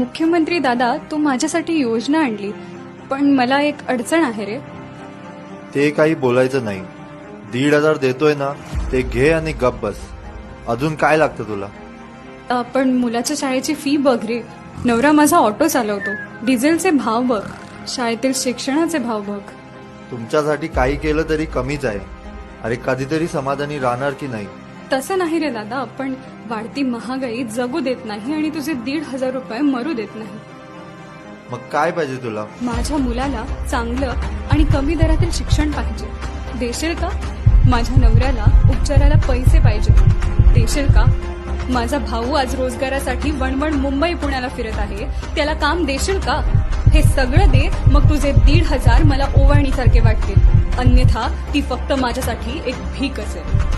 मुख्यमंत्री दादा, तू माझ्यासाठी योजना आणली, पण मला एक अडचण आहे रे. ते काही बोलायचं नाही. 1,500 देतोय ना, ते घे आणि गप बस. अजून काय लागतं तुला? पण मुलाच्या शाळेची फी बघ रे. नवरा माझा ऑटो चालवतो. डिझेलचे भाव बघ. शाळेतील शिक्षणाचे भाव बघ. तुमच्यासाठी काही केलं तरी कमीच आहे. अरे कधीतरी समाधानी राहणार की नाही? तसं नाही रे दादा, पण वाढती महागाई जगू देत नाही आणि तुझे 1,500 रुपये मरू देत नाही. मग काय पाहिजे तुला? माझ्या मुलाला चांगलं आणि कमी दरातील शिक्षण पाहिजे. देशील का? माझ्या नवऱ्याला उपचाराला पैसे पाहिजे. देशील का? माझा भाऊ आज रोजगारासाठी वणवण मुंबई पुण्याला फिरत आहे, त्याला काम देशील का? हे सगळं दे, मग तुझे 1,500 मला ओवाळणीसारखे वाटतील. अन्यथा ती फक्त माझ्यासाठी एक भीक असेल.